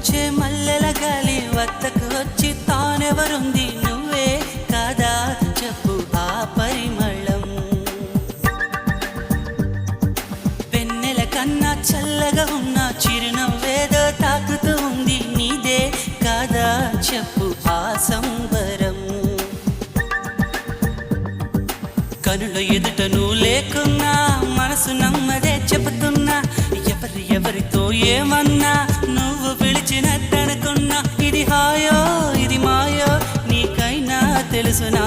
పూయించే మల్లెల గాలి వద్దకు వచ్చి తానెవరుంది నువ్వే కాదా చెప్పు ఆ పరిమళం వెన్నెల కన్నా చల్లగా ఉన్న చిరునవ్వేదో తాకుతూ ఉంది నీదే కాదా చెప్పు ఆ సంబరం కనుల ఎదుట నువ్వు లేకున్నా మనసు నమ్మదే చెబుతున్నా ఎవరితో ఏమన్నా నువ్వు పిలిచినట్టనుకున్నా ఇది హాయో ఇది మాయో నీకైనా తెలుసునా